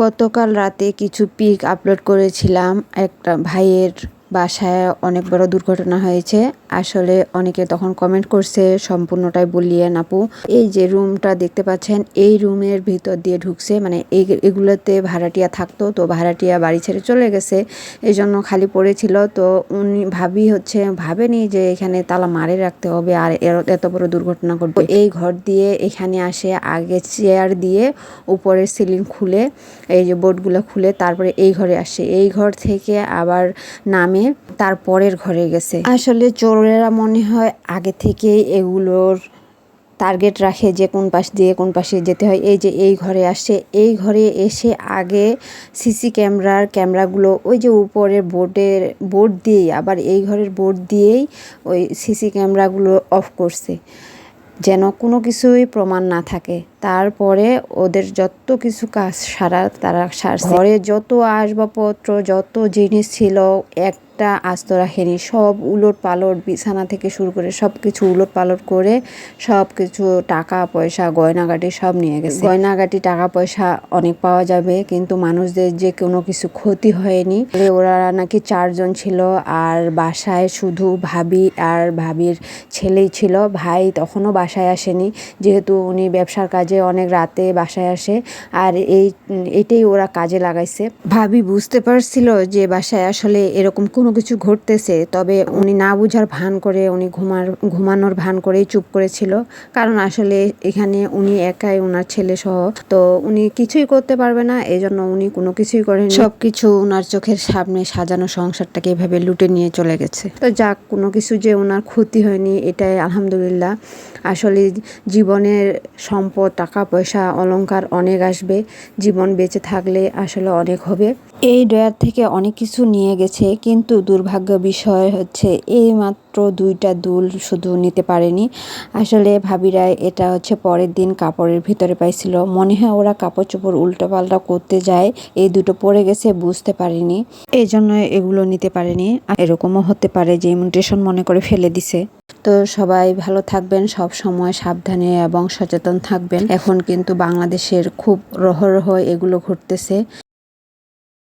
গতকাল রাতে কিছু পিক আপলোড করেছিলাম। একটা ভাইয়ের বাসায় অনেক বড় দুর্ঘটনা হয়েছে। আসলে অনেকে তখন কমেন্ট করছে, সম্পূর্ণটাই বলিয়েন আপু। এই যে রুমটা দেখতে পাচ্ছেন, এই রুমের ভিতর দিয়ে ঢুকছে, মানে এগুলোতে ভাড়াটিয়া থাকতো, তো ভাড়াটিয়া বাড়ি ছেড়ে চলে গেছে, এই জন্য খালি পড়েছিল। তো উনি ভাবেনি যে এখানে তালা মারে রাখতে হবে আর এত বড় দুর্ঘটনা ঘটবে। এই ঘর দিয়ে এখানে আসে, আগে চেয়ার দিয়ে উপরের সিলিং খুলে, এই যে বোর্ডগুলো খুলে তারপরে এই ঘরে আসে, এই ঘর থেকে আবার নামে তারপরের ঘরে গেছে। আসলে চোরেরা মনে হয় আগে থেকে এগুলোর টার্গেট রাখে যে কোন পাশ দিয়ে কোন পাশে যেতে হয়। এই যে এই ঘরে আসে, এই ঘরে এসে আগে সিসি ক্যামেরাগুলো ওই যে উপরের বোর্ড দিয়েই, আবার এই ঘরের বোর্ড দিয়েই ওই সিসি ক্যামেরাগুলো অফ করছে, যেন কোনো কিছুই প্রমাণ না থাকে। তারপরে ওদের যত কিছু কাজ তারা সারছে। ঘরে যত আসবাবপত্র, যত জিনিস ছিল, একটা আস্ত রাখেনি। সব উলট পালট, বিছানা থেকে শুরু করে সব কিছু উলট পালট করে সব কিছু, টাকা পয়সা গয়নাগাটি সব নিয়ে গেছে। গয়নাগাটি টাকা পয়সা অনেক পাওয়া যাবে, কিন্তু মানুষদের যে কোনো কিছু ক্ষতি হয়নি। ওরা নাকি 4 জন ছিল, আর বাসায় শুধু ভাবি আর ভাবির ছেলেই ছিল। ভাই তখনও বাসায় আসেনি, যেহেতু উনি ব্যবসার কাজে অনেক রাতে বাসায় আসে, আর এটাই ওরা কাজে লাগাইছে। ভাবি বুঝতে পারছিল যে বাসায় আসলে এরকম কোনো কিছু ঘটতেছে, তবে উনি না বুঝার ভান করে, উনি ঘুমানোর ভান করেই চুপ করেছিল। কারণ আসলে এখানে উনি একাই, ওনার ছেলে সহ, তো উনি কিছুই করতে পারবে না, এজন্য উনি কোনো কিছুই করেনি। সবকিছু ওনার চোখের সামনে সাজানো সংসারটাকে এভাবে লুটে নিয়ে চলে গেছে। তো যাক, কোনো কিছু যে ওনার ক্ষতি হয়নি, এটাই আলহামদুলিল্লাহ। আসলে জীবনের সম্পদ, টাকা পয়সা, অলংকার অনেক আসবে, জীবন বেঁচে থাকলে আসলে অনেক হবে। এই ড্রয়ার থেকে অনেক কিছু নিয়ে গেছে, কিন্তু দুর্ভাগ্য বিষয় হচ্ছে এই মাত্র 2টা দুল শুধু নিতে পারেনি। আসলে ভাবিরা এটা হচ্ছে পরের দিন কাপড়ের ভিতরে পাইছিল, মনে হয় ওরা কাপড় চোপড় উল্টোপাল্টা করতে যায়, এই দুটো পড়ে গেছে, বুঝতে পারেনি, এই জন্য এগুলো নিতে পারেনি। এরকমও হতে পারে যে ইমিটেশন মনে করে ফেলে দিছে। তো সবাই ভালো থাকবেন, সব সময় সাবধানে এবং সচেতন থাকবেন। এখন কিন্তু বাংলাদেশের খুব রহরহ এগুলো ঘটতেছে।